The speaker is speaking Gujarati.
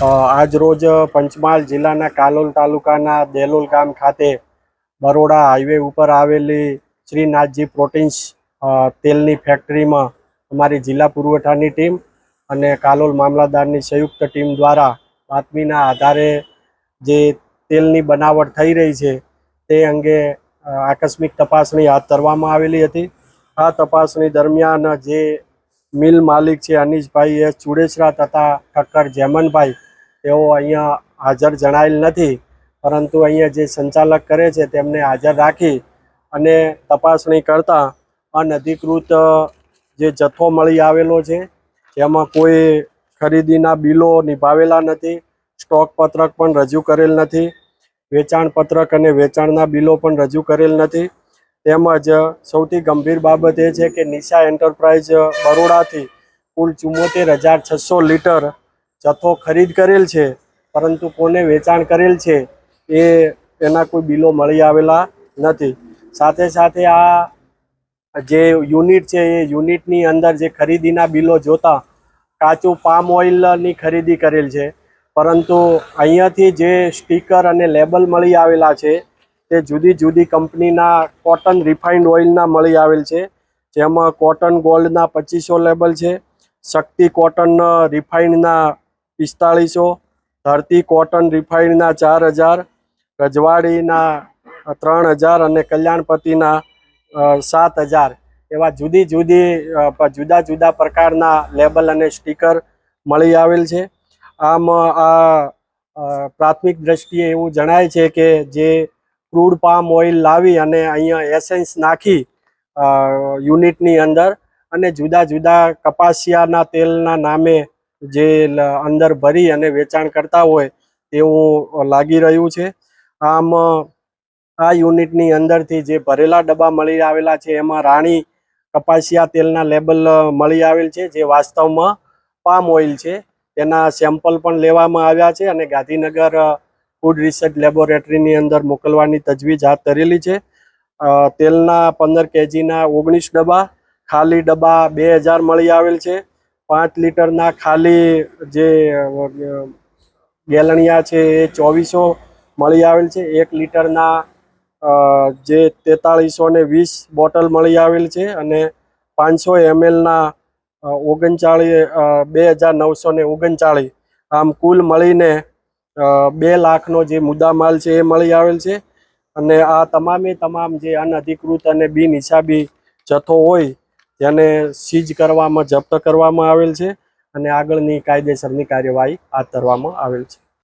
આજ રોજ પંચમહાલ જિલ્લાના કાલોલ તાલુકાના દેલોલ ગામ ખાતે બરોડા હાઈવે ઉપર આવેલી શ્રીનાથજી પ્રોટીન્સ તેલની ફેક્ટરીમાં અમારી જિલ્લા પુરવઠાની ટીમ અને કાલોલ મામલતદારની સંયુક્ત ટીમ દ્વારા બાતમીના આધારે જે તેલની બનાવટ થઈ રહી છે તે અંગે આકસ્મિક તપાસણી હાથ ધરવામાં આવેલી હતી। આ તપાસણી દરમિયાન જે મિલ માલિક છે અનીશભાઈ એસ ચુડેસરા તથા ઠક્કર જેમનભાઈ તેઓ અહીંયા હાજર જણાયેલ નથી, પરંતુ અહીંયા જે સંચાલક કરે છે તેમને હાજર રાખી અને તપાસણી કરતાં અનધિકૃત જે જથ્થો મળી આવેલો છે જેમાં કોઈ ખરીદીના બિલો નિભાવેલા નથી, સ્ટોક પત્રક પણ રજૂ કરેલ નથી, વેચાણ પત્રક અને વેચાણના બિલો પણ રજૂ કરેલ નથી। તેમજ સૌથી ગંભીર બાબત એ છે કે નિશા એન્ટરપ્રાઇઝ બરોડાથી કુલ 74,600 લીટર જથ્થો ખરીદ કરેલ છે, પરંતુ કોને વેચાણ કરેલ છે એના કોઈ બિલો મળી આવેલા નથી। સાથે સાથે આ જે યુનિટ છે એ યુનિટની અંદર જે ખરીદીના બિલો જોતા કાચું પામ ઓઇલની ખરીદી કરેલ છે, પરંતુ અહીંયાથી જે સ્ટીકર અને લેબલ મળી આવેલા છે તે જુદી જુદી કંપનીના કોટન રિફાઇન્ડ ઓઇલના મળી આવેલ છે, જેમાં કોટન ગોલ્ડના 2500 લેબલ છે, શક્તિ કોટન રિફાઇન્ડના 4500, ધરતી કોટન રિફાઇન્ડના 4000, રજવાડીના 3000 અને કલ્યાણપતિના 7000 એવા જુદા જુદા પ્રકારના લેબલ અને સ્ટીકર મળી આવેલ છે। આમ આ પ્રાથમિક દ્રષ્ટિએ એવું જણાય છે કે જે ક્રૂડ પામ ઓઇલ લાવી અને અહીંયા એસેન્સ નાખી યુનિટની અંદર અને જુદા જુદા કપાસિયાના તેલના નામે જે અંદર ભરી અને વેચાણ કરતા હોય તેવું લાગી રહ્યું છે। આમ આ યુનિટની અંદરથી જે ભરેલા ડબ્બા મળી આવેલા છે એમાં રાણી કપાસિયા તેલના લેબલ મળી આવેલ છે, જે વાસ્તવમાં પામ ઓઇલ છે। તેના સેમ્પલ પણ લેવામાં આવ્યા છે અને ગાંધીનગર ફૂડ રિસર્ચ લેબોરેટરીની અંદર મોકલવાની તજવીજ હાથ ધરેલી છે। તેલના 15 kgના 19 ડબ્બા, ખાલી ડબ્બા 2000 મળી આવેલ છે। 5 લીટરના ખાલી જે ગેલણિયા છે એ 2400 મળી આવેલ છે। 1 લીટરના જે 4320 બોટલ મળી આવેલ છે અને 500 mlના 293939। આમ કુલ મળીને 2 લાખનો જે મુદ્દામાલ છે એ મળી આવેલ છે અને આ તમામે તમામ જે અનધિકૃત અને બિનહિસાબી જથ્થો હોય તેને સીઝ કરવામાં, જપ્ત કરવામાં આવેલ છે અને આગળની કાયદેસરની કાર્યવાહી હાથ ધરવામાં આવેલ છે।